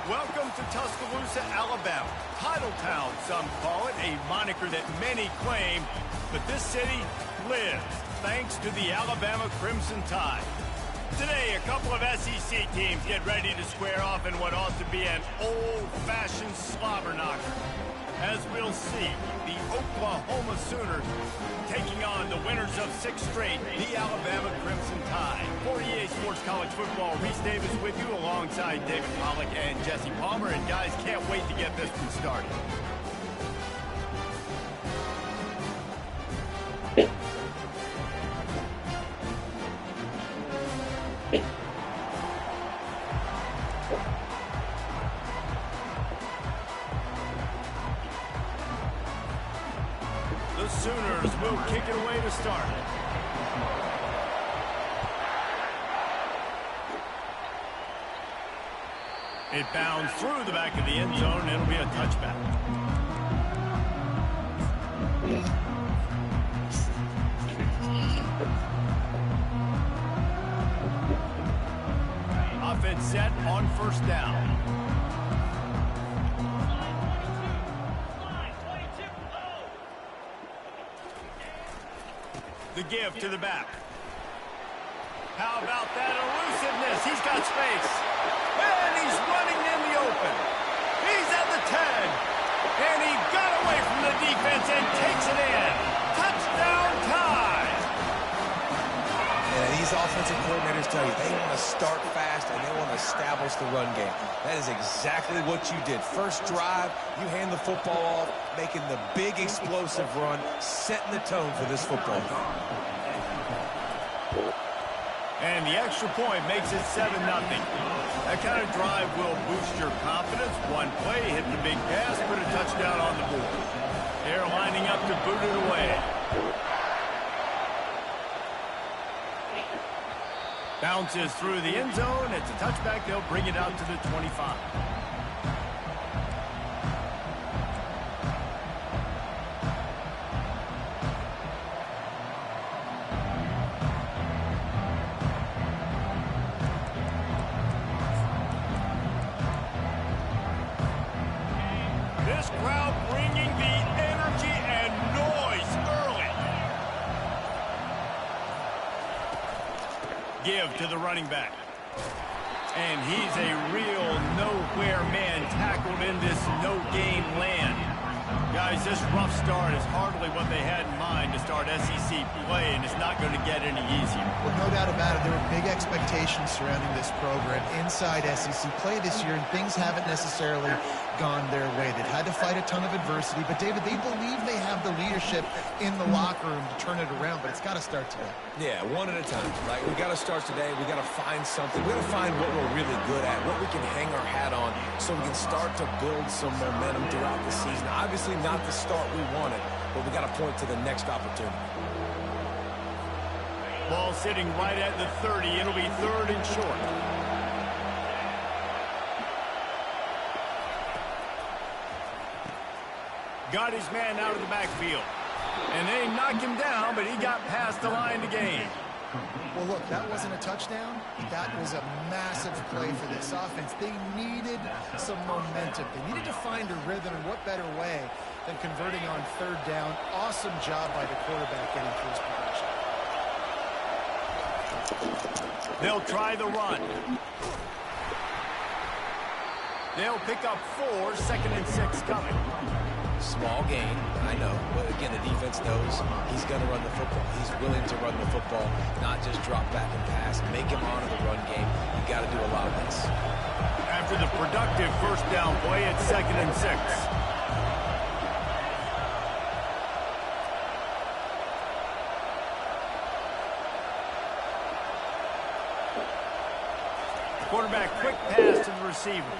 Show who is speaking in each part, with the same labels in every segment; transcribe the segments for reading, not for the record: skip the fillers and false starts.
Speaker 1: Welcome to Tuscaloosa, Alabama. Title Town, some call it, a moniker that many claim, but this city lives thanks to the Alabama Crimson Tide. Today, a couple of SEC teams get ready to square off in what ought to be an old-fashioned slobber knocker. As we'll see, the Oklahoma Sooners taking on the winners of 6 straight, the Alabama Crimson Tide. For EA Sports College Football, Reese Davis with you alongside David Pollack and Jesse Palmer. And guys, can't wait to get this one started. The Sooners will kick it away to start. It bounds through the back of the end zone, and it'll be a touchback. Offense set on first down. The give to the back. How about that elusiveness? He's got space. And he's running in the open. He's at the 10. And he got away from the defense and takes it in. Touchdown Tide.
Speaker 2: And these offensive coordinators tell you they want to start fast and they want to establish the run game. That is exactly what you did. First drive, you hand the football off, making the big explosive run, setting the tone for this football game.
Speaker 1: And the extra point makes it 7-0. That kind of drive will boost your confidence. One play, hit the big pass, put a touchdown on the board. They're lining up to boot it away. Bounces through the end zone. It's a touchback. They'll bring it out to the 25. This crowd bringing the energy and noise early. Give to the running back. And he's a real nowhere man tackled in this no-game land. Guys, this rough start is hardly what they had in mind to start SEC play, and it's not going to get any easier.
Speaker 3: Well, no doubt about it. There were big expectations surrounding this program inside SEC play this year, and things haven't necessarily gone their way. They've had to fight a ton of adversity, but David, they believe they have the leadership in the locker room to turn it around, but it's got to start today.
Speaker 2: Yeah, one at a time. Right? We got to start today. We got to find something. We got to find what we're really good at, what we can hang our hat on, so we can start to build some momentum throughout the season. Obviously, not the start we wanted, but we got to point to the next opportunity.
Speaker 1: Ball sitting right at the 30. It'll be 3rd and short. Got his man out of the backfield. And they knocked him down, but he got past the line to gain.
Speaker 3: Well, look, that wasn't a touchdown. That was a massive play for this offense. They needed some momentum. They needed to find a rhythm, and what better way than converting on 3rd down. Awesome job by the quarterback getting through his progression.
Speaker 1: They'll try the run. They'll pick up 4, 2nd and 6 coming.
Speaker 2: Small gain, I know, but again, the defense knows he's going to run the football. He's willing to run the football, not just drop back and pass, make him honor the run game. You got to do a lot of this.
Speaker 1: After the productive first down play, it's 2nd and 6. Quarterback, quick pass to the receiver.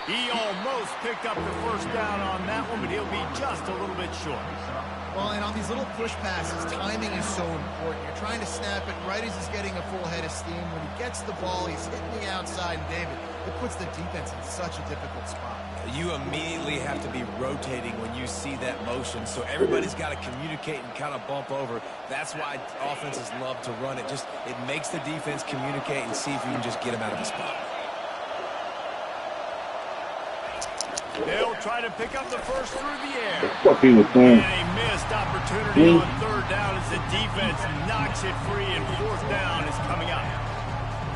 Speaker 1: He almost picked up the first down on that one, but he'll be just a little bit short.
Speaker 3: Well, and on these little push passes, timing is so important. You're trying to snap it right as he's getting a full head of steam. When he gets the ball, he's hitting the outside, and David, it puts the defense in such a difficult spot.
Speaker 2: You immediately have to be rotating when you see that motion, so everybody's got to communicate and kind of bump over. That's why offenses love to run it. It makes the defense communicate and see if you can just get him out of the spot.
Speaker 1: try to pick up the first through the air.
Speaker 4: What he was doing.
Speaker 1: And a missed opportunity on third down as the defense knocks it free, and fourth down is coming up.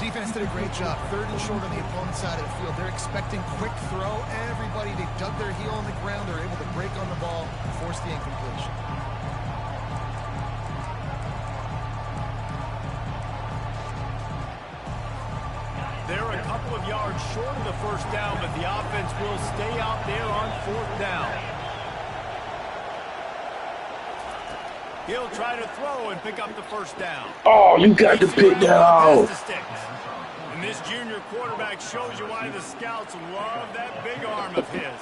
Speaker 3: Defense did a great job. Third and short on the opponent's side of the field. They're expecting quick throw. Everybody, they dug their heel on the ground. They're able to break on the ball and force the incompletion.
Speaker 1: They're a couple of yards short of the first down, but the offense will stay out there on fourth down. He'll try to throw and pick up the first down.
Speaker 4: Oh, you got to pick that off.
Speaker 1: And this junior quarterback shows you why the scouts love that big arm of his.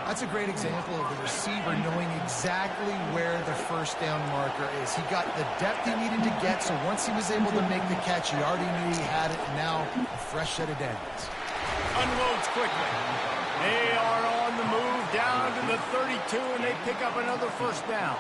Speaker 3: That's a great example of the receiver knowing exactly where the first down marker is. He got the depth he needed to get, so once he was able to make the catch, he already knew he had it, and now a fresh set of downs.
Speaker 1: Unloads quickly. They are on the move down to the 32, and they pick up another first down.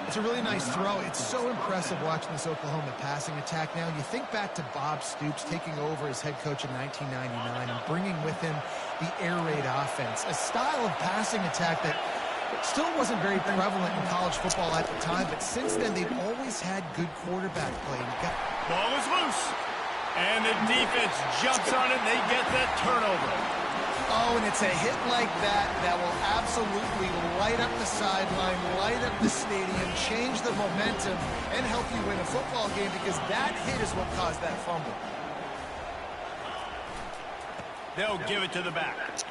Speaker 3: It's a really nice throw. It's so impressive watching this Oklahoma passing attack now. You think back to Bob Stoops taking over as head coach in 1999 and bringing with him the air raid offense, a style of passing attack that still wasn't very prevalent in college football at the time, but since then they've always had good quarterback play.
Speaker 1: Ball is loose, and the defense jumps on it, and they get that turnover.
Speaker 3: Oh, and it's a hit like that that will absolutely light up the sideline, light up the stadium, change the momentum, and help you win a football game, because that hit is what caused that fumble.
Speaker 1: They'll give it to the back. Just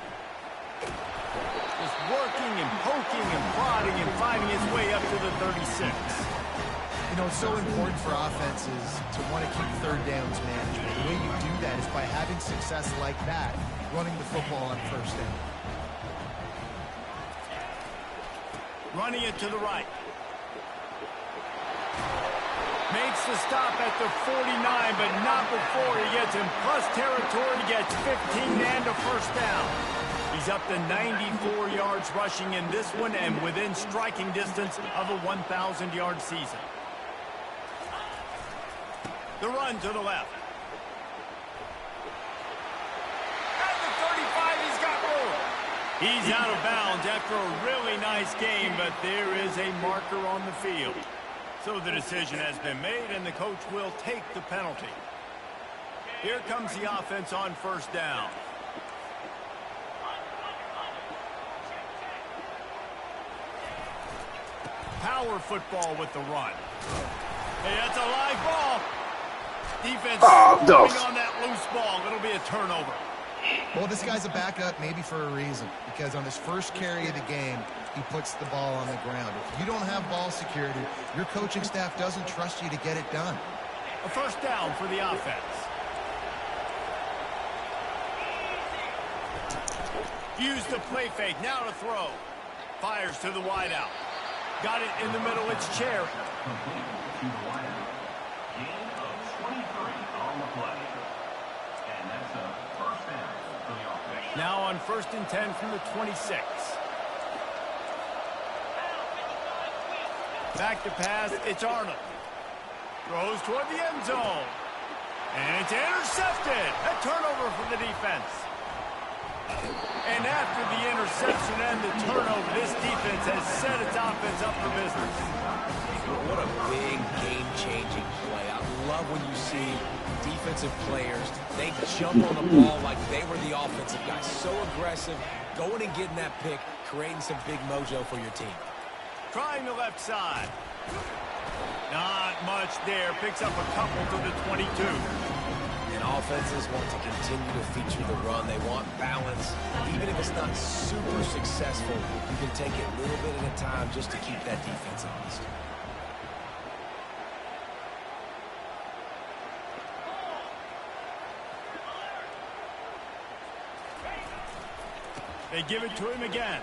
Speaker 1: working and poking and prodding and finding his way up to the 36.
Speaker 3: You know, it's so important for offenses to want to keep third downs management. The way you do that is by having success like that, running the football on first down.
Speaker 1: Running it to the right. Makes the stop at the 49, but not before he gets in plus territory. He gets 15 and a first down. He's up to 94 yards rushing in this one and within striking distance of a 1,000-yard season. The run to the left. At the 35, he's got room. He's out of bounds after a really nice game, but there is a marker on the field. So the decision has been made, and the coach will take the penalty. Here comes the offense on first down. Power football with the run. Hey, that's a live ball. Defense on that loose ball. It'll be a turnover.
Speaker 3: Well, this guy's a backup maybe for a reason, because on his first carry of the game, he puts the ball on the ground. If you don't have ball security, your coaching staff doesn't trust you to get it done.
Speaker 1: A first down for the offense. Use the play fake. Now to throw. Fires to the wideout. Got it in the middle. It's Cherry. Now on 1st and 10 from the 26. Back to pass. It's Arnold. Throws toward the end zone. And it's intercepted. A turnover for the defense. And after the interception and the turnover, this defense has set its offense up for business.
Speaker 2: What a big game-changing play. I love when you see defensive players, they jump on the ball like they were the offensive guys. So aggressive, going and getting that pick, creating some big mojo for your team.
Speaker 1: Trying the left side. Not much there. Picks up a couple to the 22.
Speaker 2: And offenses want to continue to feature the run. They want balance. Even if it's not super successful, you can take it a little bit at a time just to keep that defense honest.
Speaker 1: They give it to him again.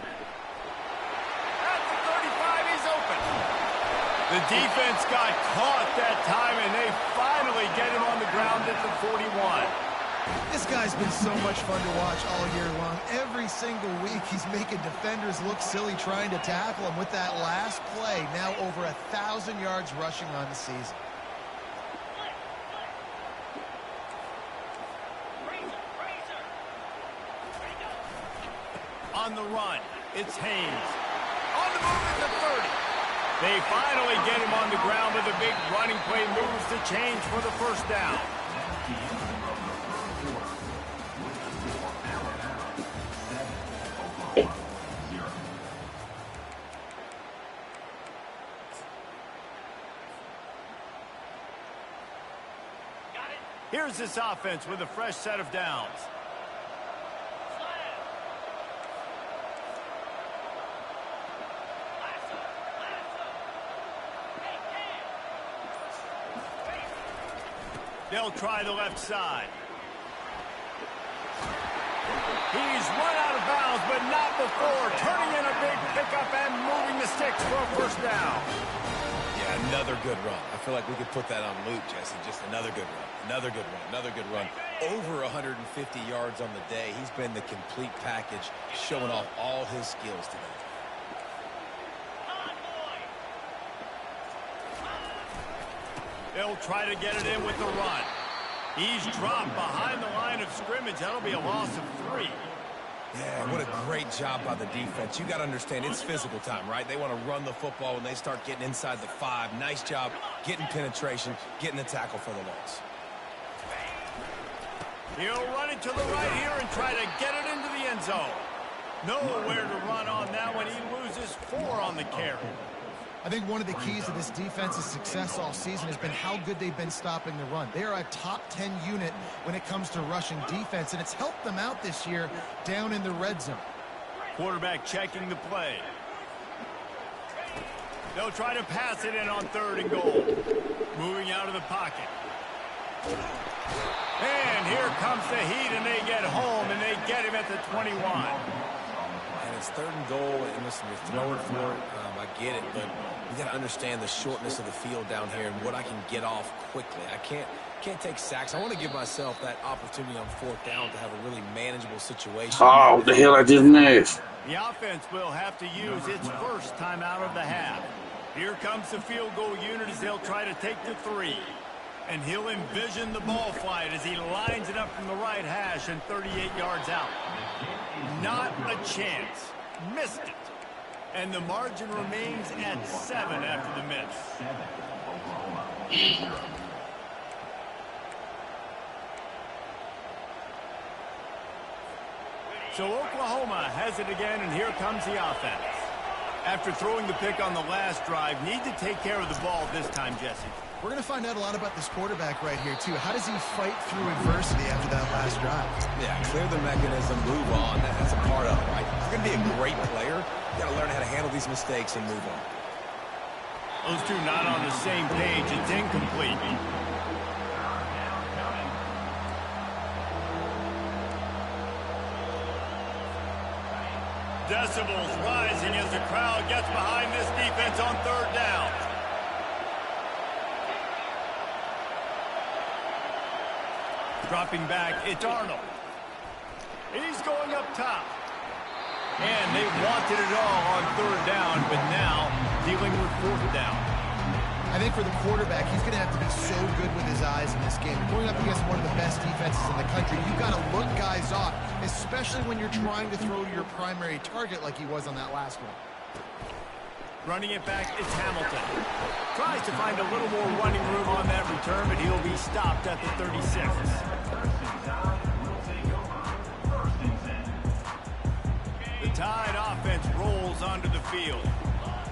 Speaker 1: At the 35, he's open. The defense got caught that time, and they finally get him on the ground at the 41.
Speaker 3: This guy's been so much fun to watch all year long. Every single week, he's making defenders look silly trying to tackle him with that last play. Now over 1,000 yards rushing on the season.
Speaker 1: on the run. It's Haynes. On the move at the 30. They finally get him on the ground, but the big running play moves the change for the first down. Here's this offense with a fresh set of downs. They'll try the left side. He's run out of bounds, but not before turning in a big pickup and moving the sticks for a first down.
Speaker 2: Yeah, another good run. I feel like we could put that on loop, Jesse. Just another good run. Another good run. Another good run. Over 150 yards on the day. He's been the complete package, showing off all his skills today.
Speaker 1: They'll try to get it in with the run. He's dropped behind the line of scrimmage. That'll be a loss of 3.
Speaker 2: Yeah, what a great job by the defense. You got to understand, it's physical time, right? They want to run the football when they start getting inside the 5. Nice job getting penetration, getting the tackle for the loss.
Speaker 1: He'll run it to the right here and try to get it into the end zone. Nowhere to run on that one. He loses 4 on the carry.
Speaker 3: I think one of the keys to this defense's success all season has been how good they've been stopping the run. They are a top 10 unit when it comes to rushing defense, and it's helped them out this year down in the red zone.
Speaker 1: Quarterback checking the play. They'll try to pass it in on 3rd and goal. Moving out of the pocket. And here comes the heat, and they get home, and they get him at the 21.
Speaker 2: And it's 3rd and goal, and listen, you're throwing for it. I get it, but you got to understand the shortness of the field down here and what I can get off quickly. I can't take sacks. I want to give myself that opportunity on 4th down to have a really manageable situation.
Speaker 4: Oh, what the hell I just missed?
Speaker 1: The offense will have to use its first timeout of the half. Here comes the field goal unit as they'll try to take the 3. And he'll envision the ball flight as he lines it up from the right hash and 38 yards out. Not a chance. Missed it. And the margin remains at 7 after the miss. So Oklahoma has it again, and here comes the offense. After throwing the pick on the last drive, need to take care of the ball this time, Jesse.
Speaker 3: We're going to find out a lot about this quarterback right here, too. How does he fight through adversity after that last drive?
Speaker 2: Yeah, clear the mechanism, move on. That's a part of it, right? If you're going to be a great player, you got to learn how to handle these mistakes and move on.
Speaker 1: Those two not on the same page. It's incomplete. Decibels rising as the crowd gets behind this defense on 3rd down. Dropping back, it's Arnold. He's going up top. And they wanted it all on 3rd down, but now dealing with 4th down.
Speaker 3: I think for the quarterback, he's going to have to be so good with his eyes in this game. Going up against one of the best defenses in the country, you've got to look guys off, especially when you're trying to throw to your primary target like he was on that last one.
Speaker 1: Running it back, it's Hamilton. Tries to find a little more running room on that return, but he'll be stopped at the 36. The Tide offense rolls onto the field.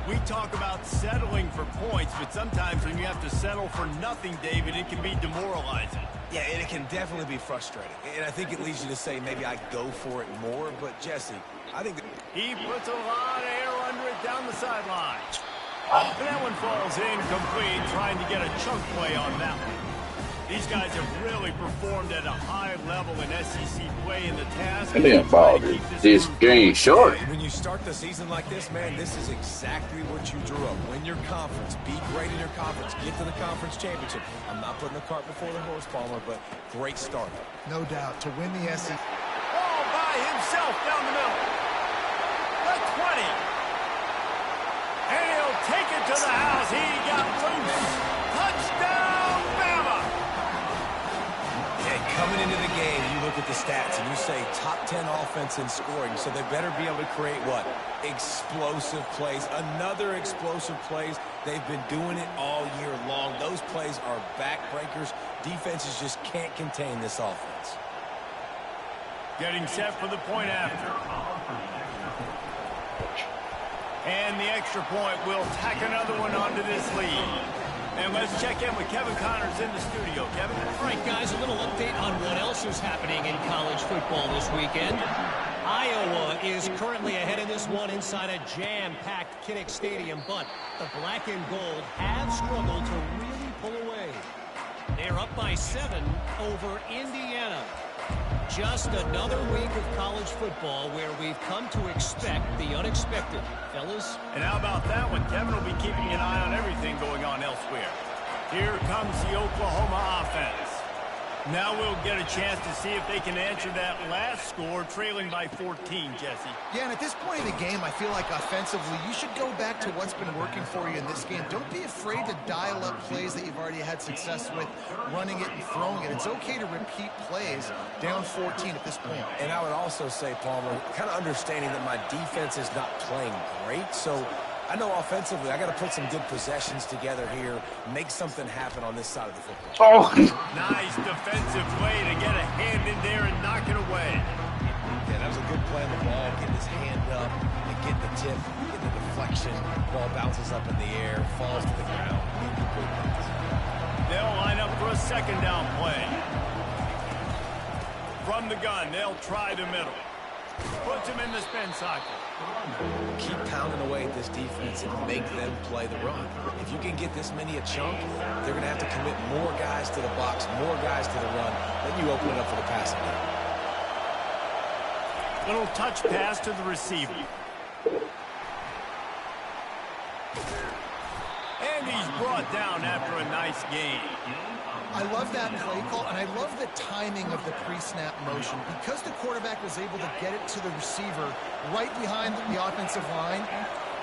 Speaker 1: We talk about settling for points, but sometimes when you have to settle for nothing, David, it can be demoralizing.
Speaker 2: Yeah, and it can definitely be frustrating. And I think it leads you to say maybe I go for it more. But, Jesse, I think
Speaker 1: he puts a lot of air under it down the sideline. And that one falls incomplete, trying to get a chunk play on that one. These guys have really performed at a high level in SEC play, in the task.
Speaker 4: And then about this game short.
Speaker 2: When you start the season like this, man, this is exactly what you drew up. Win your conference. Be great in your conference. Get to the conference championship. I'm not putting the cart before the horse, Palmer, but great start.
Speaker 3: No doubt. To win the SEC.
Speaker 1: All by himself down the middle. The 20. And he'll take it to the house. He got loose. Touchdown, Bama.
Speaker 2: Coming into the game, you look look at the stats and you say top 10 offense in scoring, so they better be able to create what? Explosive plays. Another explosive plays. They've been doing it all year long. Those plays are backbreakers. Defenses just can't contain this offense.
Speaker 1: Getting set for the point after. And the extra point will tack another one onto this lead. And let's check in with Kevin Connors in the studio. Kevin?
Speaker 5: All right, guys, a little update on what else is happening in college football this weekend. Iowa is currently ahead in this one inside a jam-packed Kinnick Stadium, but the black and gold have struggled to really pull away. They're up by 7 over Indiana. Just another week of college football where we've come to expect the unexpected, fellas.
Speaker 1: And how about that one? Kevin will be keeping an eye on everything going on elsewhere. Here comes the Oklahoma offense. Now we'll get a chance to see if they can answer that last score, trailing by 14, Jesse.
Speaker 3: Yeah, and at this point in the game, I feel like offensively, you should go back to what's been working for you in this game. Don't be afraid to dial up plays that you've already had success with, running it and throwing it. It's okay to repeat plays down 14 at this point.
Speaker 2: And I would also say, Palmer, kind of understanding that my defense is not playing great, so I know offensively I got to put some good possessions together here, make something happen on this side of the football.
Speaker 1: Nice defensive play to get a hand in there and knock it away.
Speaker 2: Yeah, that was a good play on the ball, getting his hand up and getting the tip, getting the deflection. Ball bounces up in the air, falls to the ground.
Speaker 1: They'll line up for a second down play. From the gun, they'll try the middle. Puts him in the spin cycle.
Speaker 2: Keep pounding away at this defense and make them play the run. If you can get this many a chunk, they're going to have to commit more guys to the box, more guys to the run. Then you open it up for the passing game.
Speaker 1: Little touch pass to the receiver. And he's brought down after a nice gain.
Speaker 3: I love that play call, and I love the timing of the pre-snap motion. Because the quarterback was able to get it to the receiver right behind the offensive line,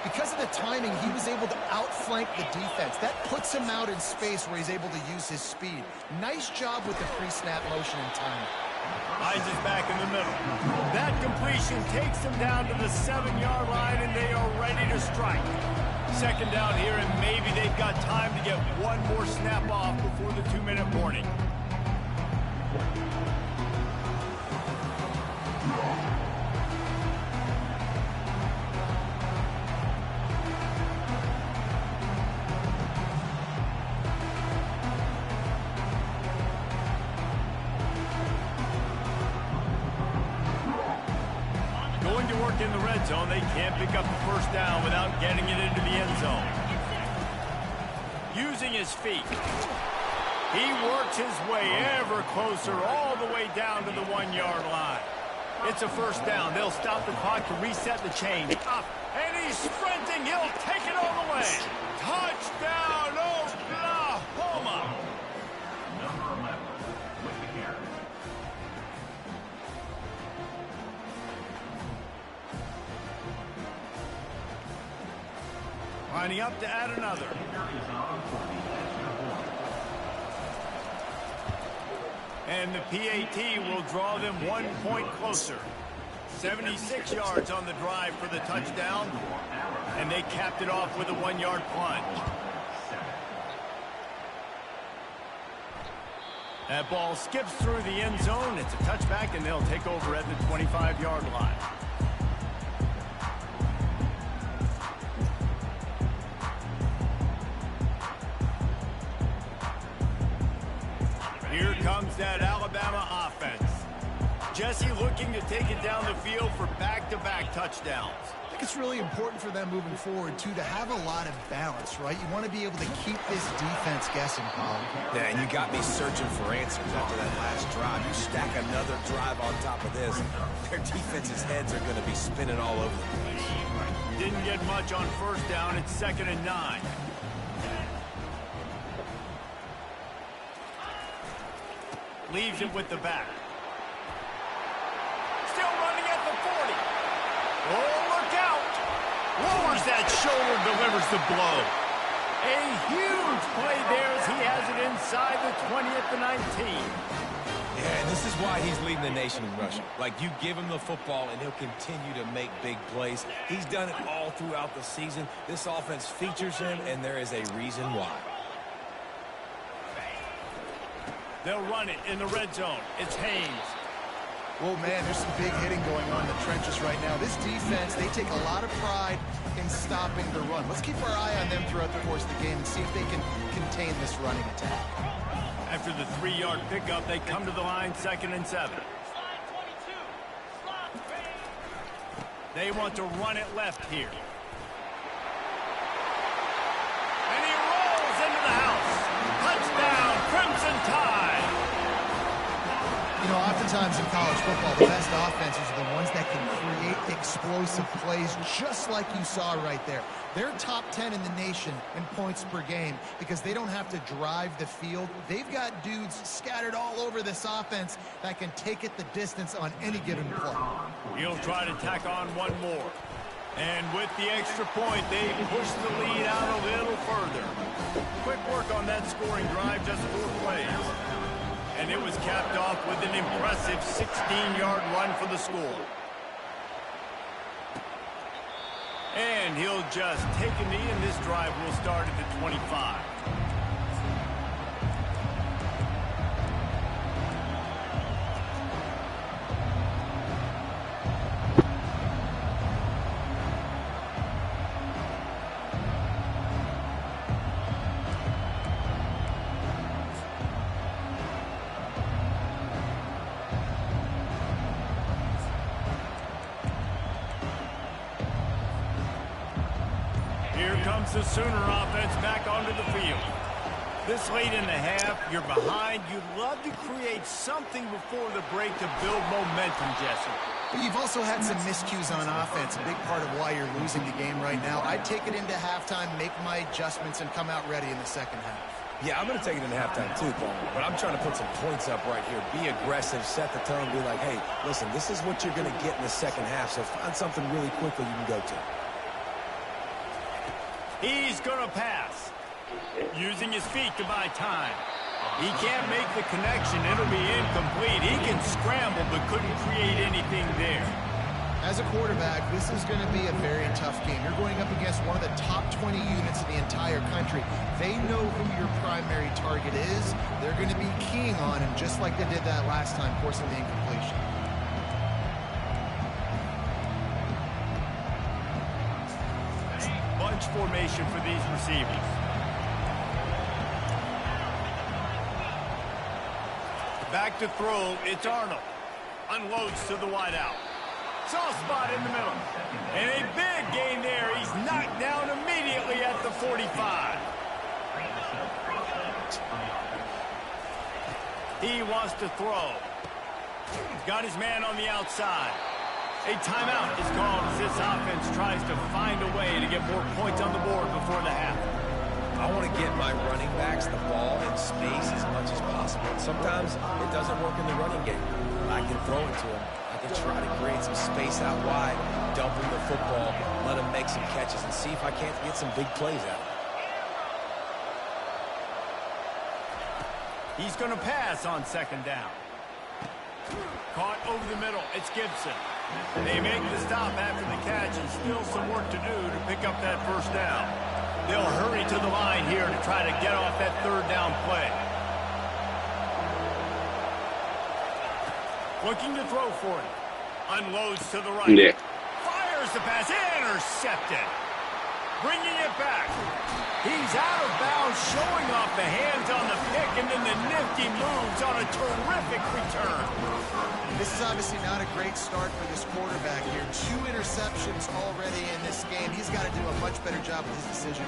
Speaker 3: because of the timing, he was able to outflank the defense. That puts him out in space where he's able to use his speed. Nice job with the pre-snap motion and timing.
Speaker 1: Hines is back in the middle. That completion takes them down to the 7-yard line, and they are ready to strike. Second down here, and maybe they've got time to get one more snap off before the 2-minute warning. Going to work in the red zone. They can't pick up the first down without getting it into the end zone. Using his feet. He works his way ever closer all the way down to the 1-yard line. It's a first down. They'll stop the clock to reset the chain. Up, and he's sprinting. He'll take it all the way. Touchdown, Oklahoma! Lining up to add another. And the PAT will draw them 1 point closer. 76 yards on the drive for the touchdown. And they capped it off with a 1-yard plunge. That ball skips through the end zone. It's a touchback, and they'll take over at the 25-yard line. Here comes that Alabama offense. Jesse looking to take it down the field for back-to-back touchdowns.
Speaker 3: I think it's really important for them moving forward, too, to have a lot of balance, right? You want to be able to keep this defense guessing, Paul.
Speaker 2: Yeah, and you got me searching for answers after that last drive. You stack another drive on top of this, their defense's heads are going to be spinning all over the place.
Speaker 1: Didn't get much on first down. It's 2nd and 9. Leaves it with the back. Still running at the 40. Oh, look out. Lowers that shoulder, delivers the blow. A huge play there as he has it inside the 20 at the 19.
Speaker 2: Yeah, and this is why he's leading the nation in rushing. Like, you give him the football, and he'll continue to make big plays. He's done it all throughout the season. This offense features him, and there is a reason why.
Speaker 1: They'll run it in the red zone. It's Haynes.
Speaker 3: Oh, man, there's some big hitting going on in the trenches right now. This defense, they take a lot of pride in stopping the run. Let's keep our eye on them throughout the course of the game and see if they can contain this running attack.
Speaker 1: After the 3-yard pickup, they come to the line, 2nd and 7. They want to run it left here. And he rolls into the house. Touchdown, Crimson Tide.
Speaker 3: You know, oftentimes in college football, the best offenses are the ones that can create explosive plays just like you saw right there. They're top 10 in the nation in points per game because they don't have to drive the field. They've got dudes scattered all over this offense that can take it the distance on any given play.
Speaker 1: He'll try to tack on one more. And with the extra point, they push the lead out a little further. Quick work on that scoring drive, just 4 plays. And it was capped off with an impressive 16-yard run for the score. And he'll just take a knee, and this drive will start at the 25. Here comes the Sooner offense back onto the field. This late in the half, you're behind. You'd love to create something before the break to build momentum, Jesse.
Speaker 3: But you've also had some miscues on offense, a big part of why you're losing the game right now. I'd take it into halftime, make my adjustments, and come out ready in the second half.
Speaker 2: Yeah, I'm going to take it into halftime too, Paul. But I'm trying to put some points up right here. Be aggressive, set the tone, be like, hey, listen, this is what you're going to get in the second half, so find something really quickly you can go to.
Speaker 1: He's going to pass. Using his feet to buy time. He can't make the connection. It'll be incomplete. He can scramble but couldn't create anything there.
Speaker 3: As a quarterback, this is going to be a very tough game. You're going up against one of the top 20 units in the entire country. They know who your primary target is. They're going to be keying on him just like they did that last time, forcing the incompletion.
Speaker 1: Bunch formation for these receivers. Back to throw, it's Arnold. Unloads to the wideout. Soft spot in the middle. And a big gain there. He's knocked down immediately at the 45. He wants to throw. He's got his man on the outside. A timeout is called as this offense tries to find a way to get more points on the board before the half.
Speaker 2: I want to get my running backs the ball in space as much as possible. Sometimes it doesn't work in the running game. I can throw it to him. I can try to create some space out wide, dump him the football, let him make some catches, and see if I can't get some big plays out of him.
Speaker 1: He's going to pass on second down. Caught over the middle. It's Gibson. They make the stop after the catch, and still some work to do to pick up that first down. They'll hurry to the line here to try to get off that third down play. Looking to throw for it. Unloads to the right.
Speaker 4: Yeah.
Speaker 1: Fires the pass. Intercepted. Bringing it back. He's out of bounds, showing off the hands on the pick, and then the nifty moves on a terrific return.
Speaker 3: This is obviously not a great start for this quarterback here. 2 interceptions already in this game. He's got to do a much better job with his decision.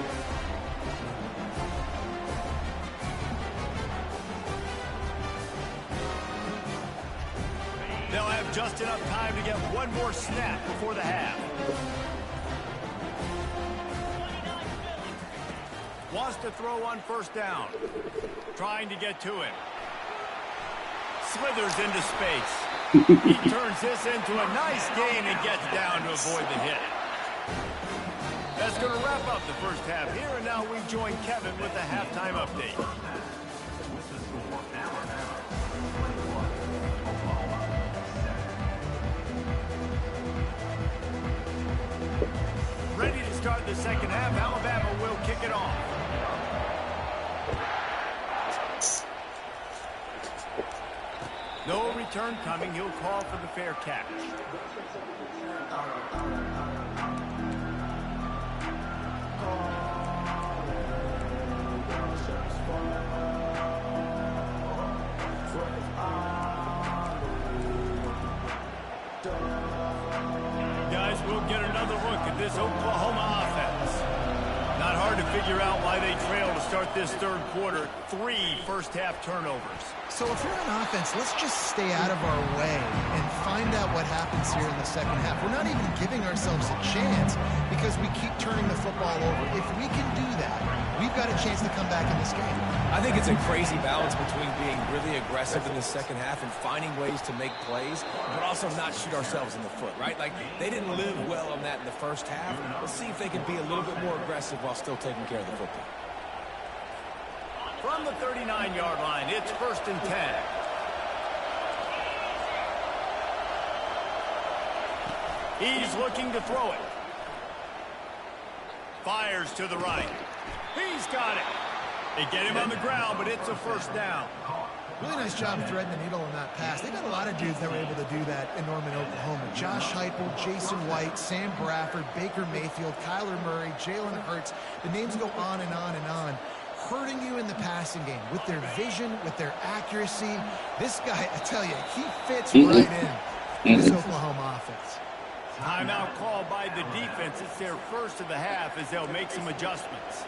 Speaker 1: They'll have just enough time to get one more snap before the half. Wants to throw on first down. Trying to get to him. Slithers into space. He turns this into a nice gain and gets down to avoid the hit. That's going to wrap up the first half here, and now we join Kevin with the halftime update. Ready to start the second half. Alabama will kick it off. No return coming. He'll call for the fair catch. Guys, we'll get another look at this Oklahoma offense. Not hard to figure out why they trail to start this third quarter. 3 first-half turnovers.
Speaker 3: So if we're on offense, let's just stay out of our way and find out what happens here in the second half. We're not even giving ourselves a chance because we keep turning the football over. If we can do that, we've got a chance to come back in this game.
Speaker 2: I think it's a crazy balance between being really aggressive in the second half and finding ways to make plays, but also not shoot ourselves in the foot, right? Like, they didn't live well on that in the first half. Let's see if they can be a little bit more aggressive while still taking care of the football.
Speaker 1: From the 39-yard line, it's 1st and 10. He's looking to throw it. Fires to the right. He's got it. They get him on the ground, but it's a first down.
Speaker 3: Really nice job threading the needle on that pass. They've got a lot of dudes that were able to do that in Norman, Oklahoma. Josh Heupel, Jason White, Sam Bradford, Baker Mayfield, Kyler Murray, Jalen Hurts. The names go on and on and on. Hurting you in the passing game with their vision, with their accuracy. This guy, I tell you, he fits right in this Oklahoma offense.
Speaker 1: Timeout called by the defense. It's their first of the half as they'll make some adjustments.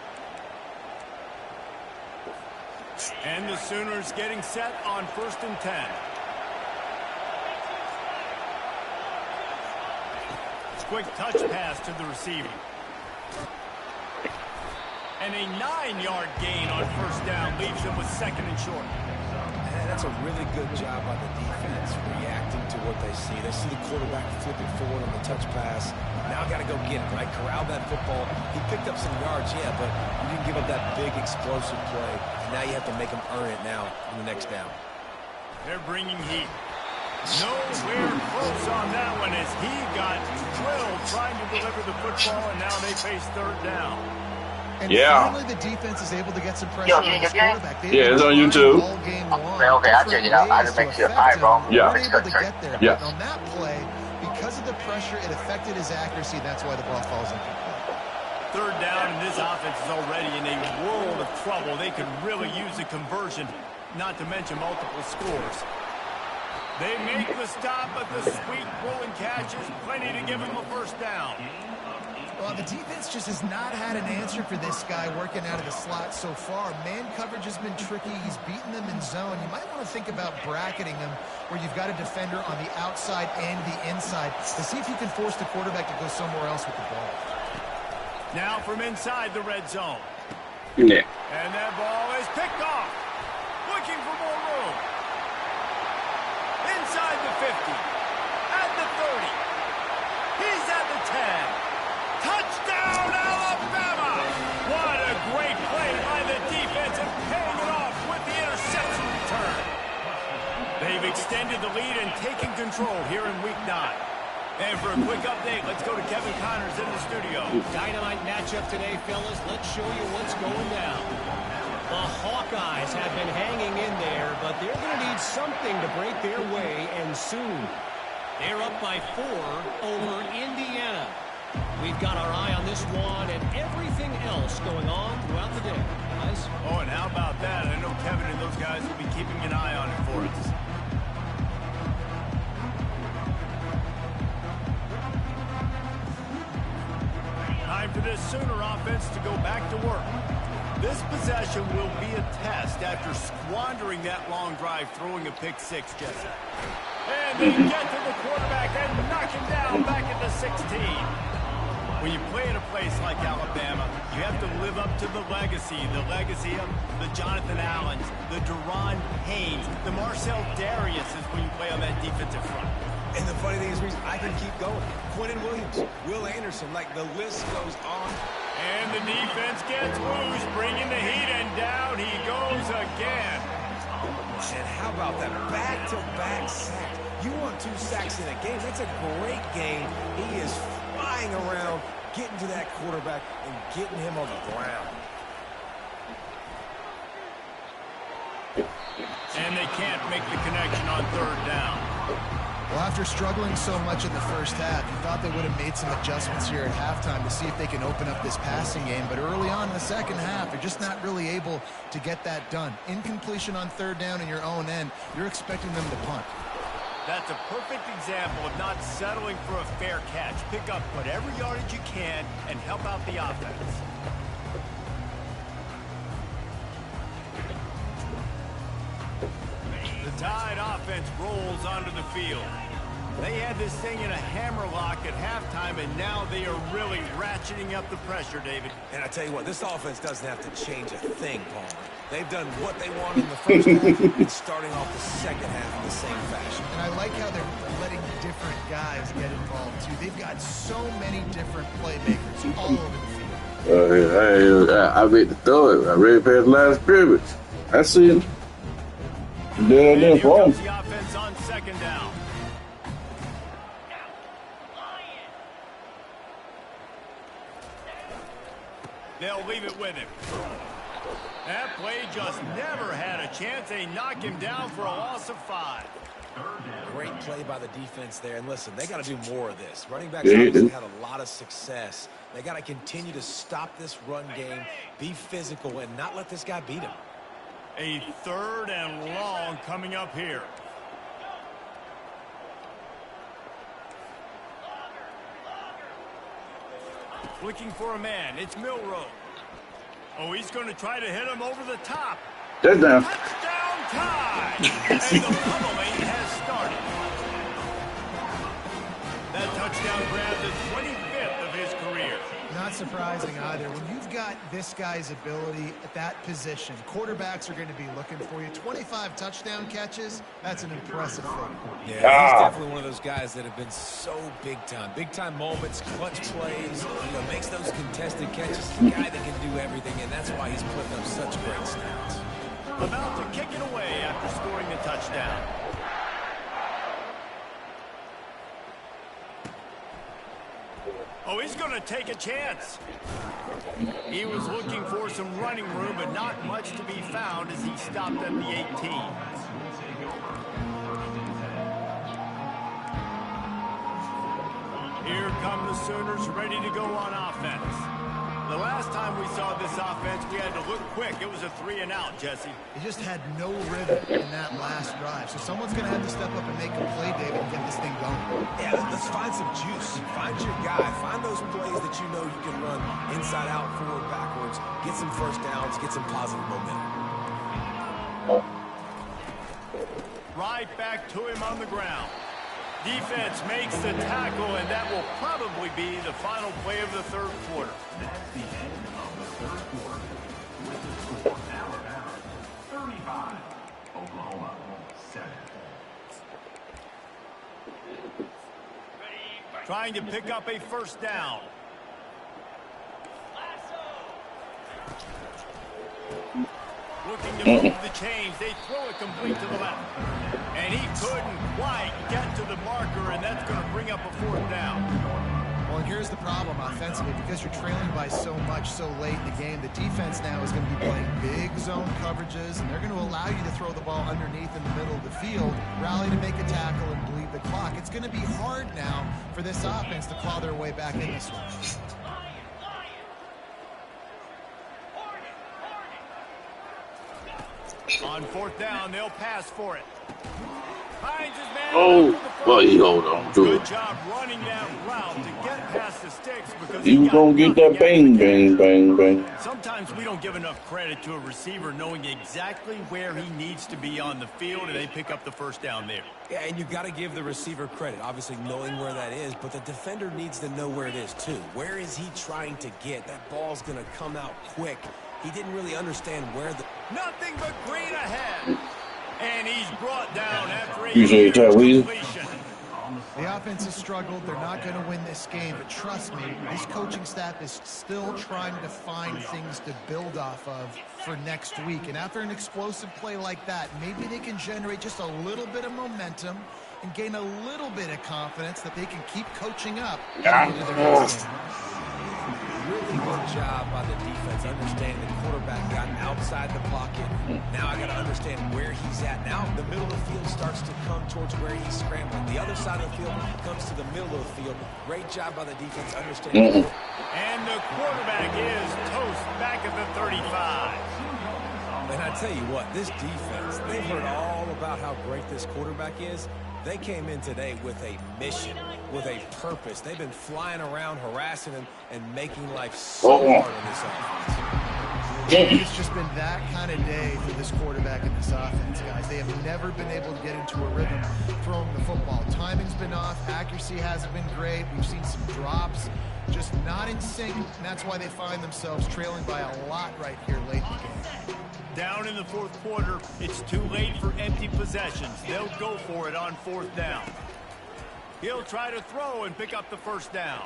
Speaker 1: And the Sooners getting set on 1st and 10. Quick touch pass to the receiver. And a 9-yard gain on first down leaves them with 2nd and short.
Speaker 2: And that's a really good job by the defense reacting to what they see. They see the quarterback flip it forward on the touch pass. Now got to go get it, right? Corral that football. He picked up some yards, yeah, but you didn't give up that big explosive play. And now you have to make him earn it now in the next down.
Speaker 1: They're bringing heat. Nowhere close on that one as he got drilled trying to deliver the football, and now they face 3rd down.
Speaker 3: And finally the defense is able to get some pressure on this quarterback.
Speaker 4: Yeah, it's on YouTube.
Speaker 3: Okay, I'll check it out. I just make sure. All right, bro.
Speaker 4: Yeah.
Speaker 3: Able to get there.
Speaker 4: Yeah.
Speaker 3: But on that play, because of the pressure, it affected his accuracy. That's why the ball falls incomplete.
Speaker 1: 3rd down, and this offense is already in a world of trouble. They could really use a conversion, not to mention multiple scores. They make the stop, but the sweet rolling catch is plenty to give him a first down.
Speaker 3: Well, the defense just has not had an answer for this guy working out of the slot so far. Man coverage has been tricky. He's beaten them in zone. You might want to think about bracketing him where you've got a defender on the outside and the inside to see if you can force the quarterback to go somewhere else with the ball.
Speaker 1: Now from inside the red zone.
Speaker 4: Yeah.
Speaker 1: And that ball is picked off. Looking for more room. Inside the 50. At the 30. He's at the 10. Touchdown, Alabama! What a great play by the defense and paying it off with the interception return. They've extended the lead and taken control here in Week 9. And for a quick update, let's go to Kevin Connors in the studio.
Speaker 5: Dynamite matchup today, fellas. Let's show you what's going down. The Hawkeyes have been hanging in there, but they're going to need something to break their way, and soon. They're up by 4 over Indiana. We've got our eye on this one and everything else going on throughout the day, guys.
Speaker 1: Oh, and how about that? I know Kevin and those guys will be keeping an eye on it for us. Time for this Sooner offense to go back to work. This possession will be a test after squandering that long drive, throwing a pick 6, Jesse. And they get to the quarterback and knock him down back at the 16. When you play at a place like Alabama, you have to live up to the legacy of the Jonathan Allens, the Deron Paynes, the Marcel Dariuses when you play on that defensive front.
Speaker 2: And the funny thing is, I can keep going. Quentin Williams, Will Anderson, like the list goes on.
Speaker 1: And the defense gets loose, bringing the heat, and down he goes again.
Speaker 2: about that. Back-to-back sacks. You want 2 sacks in a game. That's a great game. He is flying around, getting to that quarterback and getting him on the ground.
Speaker 1: And they can't make the connection on 3rd down.
Speaker 3: Well, after struggling so much in the first half, you thought they would have made some adjustments here at halftime to see if they can open up this passing game. But early on in the second half, they're just not really able to get that done. Incompletion on 3rd down in your own end, you're expecting them to punt.
Speaker 1: That's a perfect example of not settling for a fair catch. Pick up whatever yardage you can and help out the offense. The Tide offense rolls onto the field. They had this thing in a hammerlock at halftime, and now they are really ratcheting up the pressure, David.
Speaker 2: And I tell you what, this offense doesn't have to change a thing, Palmer. They've done what they wanted in the first half and starting off the second half in the same fashion.
Speaker 3: And I like how they're letting different guys get involved, too. They've got so many different playmakers all over the field.
Speaker 6: I read the third. I read past the last scrimmage. I see him.
Speaker 1: And here comes the offense on 2nd down. They'll leave it with him. That play just never had a chance. They knock him down for a loss of 5.
Speaker 2: Great play by the defense there. And listen, they got to do more of this. Running backs obviously had a lot of success. They got to continue to stop this run game, be physical, and not let this guy beat him.
Speaker 1: A 3rd and long coming up here. Looking for a man. It's Milroe. Oh, he's going to try to hit him over the top.
Speaker 6: Touchdown.
Speaker 1: Touchdown Tide! And the pummeling has started. That touchdown grabbed the 25th of his career.
Speaker 3: Not surprising either. When you've got this guy's ability at that position, quarterbacks are going to be looking for you. 25 touchdown catches, that's an impressive thing.
Speaker 2: Yeah, he's definitely one of those guys that have been so big time. Big time moments, clutch plays, makes those contested catches. He's a guy that can do everything, and that's why he's putting up such great stats.
Speaker 1: About to kick it away after scoring the touchdown. Oh, he's going to take a chance. He was looking for some running room, but not much to be found as he stopped at the 18. Here come the Sooners ready to go on offense. The last time we saw this offense, we had to look quick. It was a 3-and-out, Jesse.
Speaker 3: They just had no rhythm in that last drive. So someone's going to have to step up and make a play, David, and get this thing going.
Speaker 2: Yeah, let's find some juice. Find your guy. Find those plays that you know you can run inside out, forward, backwards. Get some first downs. Get some positive momentum.
Speaker 1: Right back to him on the ground. Defense makes the tackle, and that will probably be the final play of the 3rd quarter.
Speaker 7: That's the end of the 3rd quarter. With the score now Alabama 35, Oklahoma 7.
Speaker 1: Trying to pick up a 1st down. Looking to move the chains. They throw it complete to the left. And he couldn't quite get to the marker, and that's going to bring up a 4th down.
Speaker 3: Well, and here's the problem offensively. Because you're trailing by so much so late in the game, the defense now is going to be playing big zone coverages, and they're going to allow you to throw the ball underneath in the middle of the field, rally to make a tackle, and bleed the clock. It's going to be hard now for this offense to claw their way back in this one.
Speaker 1: On 4th down, they'll pass for it. Finds his man.
Speaker 6: Oh, well, he hold on to
Speaker 1: Good
Speaker 6: it.
Speaker 1: job running that route to get past the sticks because
Speaker 6: He was going to get that bang, bang, bang, bang.
Speaker 1: Sometimes we don't give enough credit to a receiver knowing exactly where he needs to be on the field, and they pick up the 1st down there.
Speaker 2: Yeah, and you've got to give the receiver credit, obviously knowing where that is, but the defender needs to know where it is too. Where is he trying to get? That ball's going to come out quick. He didn't really understand where the...
Speaker 1: Nothing but green ahead. And he's brought down after a
Speaker 6: Appreciate that, Weezy.
Speaker 1: completion.
Speaker 3: The offense has struggled. They're not going to win this game, but trust me, this coaching staff is still trying to find things to build off of for next week. And after an explosive play like that, maybe they can generate just a little bit of momentum and gain a little bit of confidence that they can keep coaching up.
Speaker 2: Really good job by the defense understanding the quarterback got outside the pocket. Now I got to understand where he's at. Now the middle of the field starts to come towards where he's scrambling. The other side of the field comes to the middle of the field. Great job by the defense understanding.
Speaker 1: And the quarterback is toast back at the 35.
Speaker 2: And I tell you what, this defense, they've heard all about how great this quarterback is. They came in today with a mission, with a purpose. They've been flying around, harassing him, and making life so hard on this offense.
Speaker 3: It's just been that kind of day for this quarterback and this offense, guys. They have never been able to get into a rhythm throwing the football. Timing's been off. Accuracy hasn't been great. We've seen some drops, just not in sync, and that's why they find themselves trailing by a lot right here late in the game.
Speaker 1: Down in the fourth quarter, it's too late for empty possessions. They'll go for it on fourth down. He'll try to throw and pick up the first down.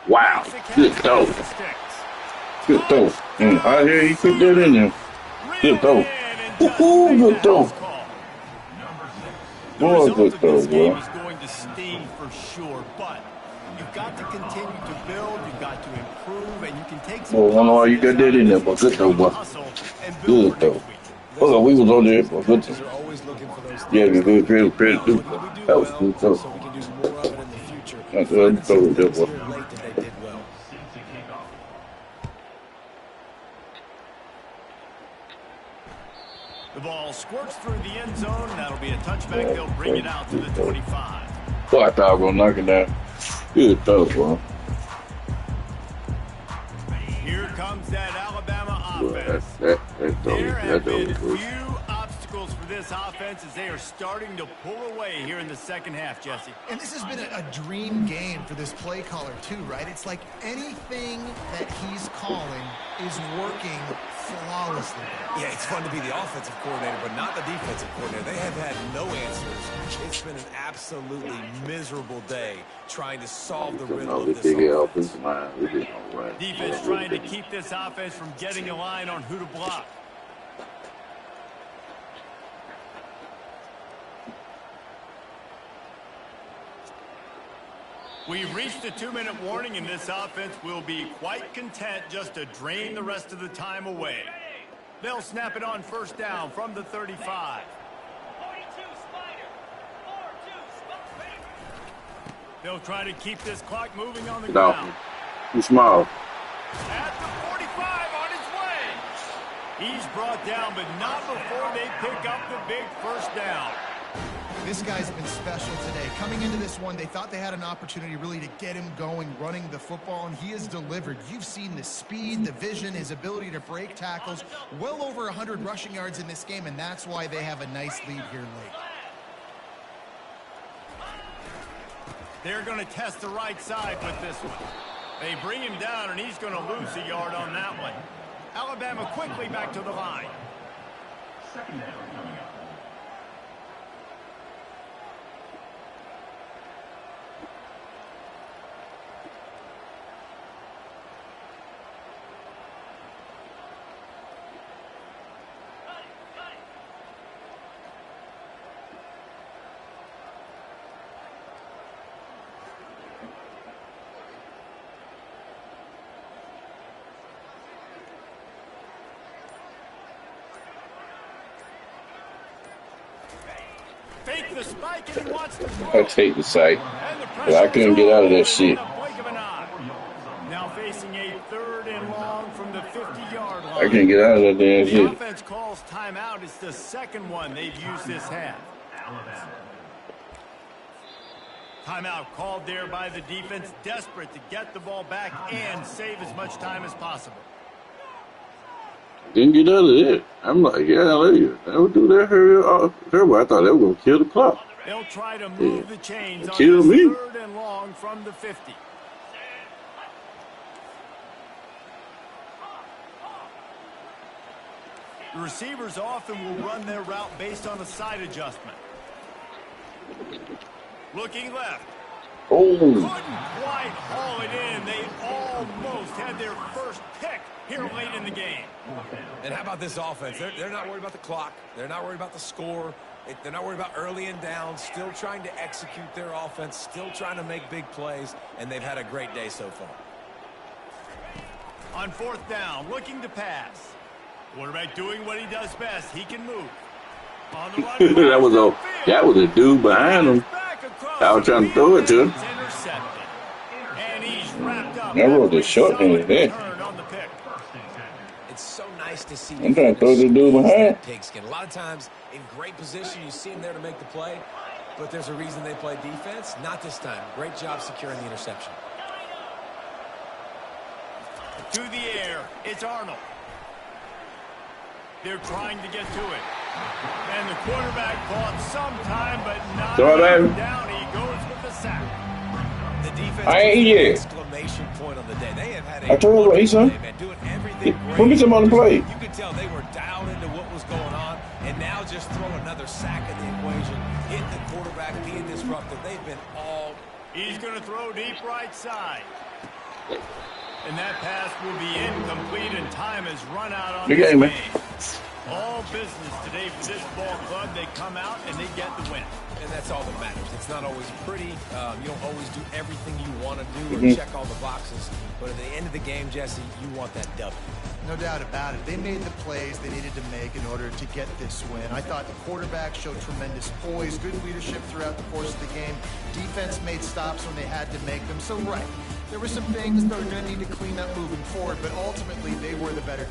Speaker 4: Wow. Good throw. Good throw. I hear you put that in there. Good throw. Woohoo, good throw. Boy, good throw,
Speaker 1: game
Speaker 4: boy.
Speaker 1: is going to sting for sure, but you've got to continue to build, you've got to improve, and you can take some.
Speaker 4: Well, I don't know why you got that in there, but good throw, boy. Good throw. Oh, we was on there, but good throw. Yeah, we good credit too. That was good throw.
Speaker 2: So we can do more of it in the future.
Speaker 4: That's good throw, there, boy.
Speaker 2: Late that they did well.
Speaker 1: The ball squirts through the end zone, and that'll be a touchback. They'll bring it out to the 25.
Speaker 4: Boy, I thought I was going to knock it down. Good throw, boy.
Speaker 1: Here comes that Alabama
Speaker 4: Boy,
Speaker 1: offense. There have been few obstacles for this offense as they are starting to pull away here in the second half, Jesse.
Speaker 3: And this has been a dream game for this play caller too, right? It's like anything that he's calling is working flawlessly.
Speaker 2: Yeah, it's fun to be the offensive coordinator, but not the defensive coordinator. They have had no answers. It's been an absolutely miserable day trying to solve the riddle of this offense.
Speaker 1: Defense trying to keep this offense from getting a line on who to block. We've reached a 2-minute warning, and this offense will be quite content just to drain the rest of the time away. They'll snap it on first down from the 35. They'll try to keep this clock moving on the ground.
Speaker 4: Too small.
Speaker 1: At the 45 on his way. He's brought down, but not before they pick up the big first down.
Speaker 3: This guy's been special today. Coming into this one, they thought they had an opportunity really to get him going, running the football, and he has delivered. You've seen the speed, the vision, his ability to break tackles. Well over 100 rushing yards in this game, and that's why they have a nice lead here late.
Speaker 1: They're going to test the right side with this one. They bring him down, and he's going to lose a yard on that one. Alabama quickly back to the line.
Speaker 7: Second down coming up.
Speaker 1: Fake the spike, and he wants to throw.
Speaker 4: I take the sight, but I couldn't get out of that shit.
Speaker 1: Now facing a 3rd and long from the 50-yard line.
Speaker 4: I can't get out of that damn
Speaker 1: The
Speaker 4: shit.
Speaker 1: offense calls timeout. It's the second one they've used this half. Timeout called there by the defense, desperate to get the ball back and save as much time as possible.
Speaker 4: Didn't get out of it. I'm like, yeah, they would do that here. I thought they were going to kill the clock.
Speaker 1: They'll try to move the chains on
Speaker 4: Kill
Speaker 1: this
Speaker 4: me.
Speaker 1: 3rd and long from the 50. The receivers often will run their route based on a side adjustment. Looking left.
Speaker 4: Oh,
Speaker 1: Couldn't quite haul it in. They almost had their first pick here late in the game.
Speaker 2: And how about this offense? They're not worried about the clock. They're not worried about the score. They're not worried about early and down. Still trying to execute their offense. Still trying to make big plays. And they've had a great day so far.
Speaker 1: On fourth down, looking to pass. Quarterback doing what he does best. He can move. On the run.
Speaker 4: that was a dude behind him. I was trying to throw it to him.
Speaker 1: And he's wrapped up.
Speaker 4: I wrote the short hand there.
Speaker 2: It's so nice to see.
Speaker 4: I'm trying to throw the dude behind.
Speaker 2: Pigskin. A lot of times in great position, you see him there to make the play, but there's a reason they play defense. Not this time. Great job securing the interception.
Speaker 1: To the air, it's Arnold. They're trying to get to it. And the quarterback caught some time, but not down. He goes with the sack.
Speaker 2: The defense exclamation point on the day. They have had a doing everything great.
Speaker 4: Put me some on the play.
Speaker 2: You could tell they were dialed into what was going on, and now just throw another sack in the equation, hit the quarterback, being disruptive. They've been all.
Speaker 1: He's going to throw deep right side. And that pass will be incomplete, and time has run out on this game. All business today for this ball club. They come out and they get the win.
Speaker 2: And that's all that matters. It's not always pretty. You don't always do everything you want to do or check all the boxes. But at the end of the game, Jesse, you want that W.
Speaker 3: No doubt about it. They made the plays they needed to make in order to get this win. I thought the quarterback showed tremendous poise, good leadership throughout the course of the game. Defense made stops when they had to make them. So, right, there were some things they're going to need to clean up moving forward, but ultimately they were the better team.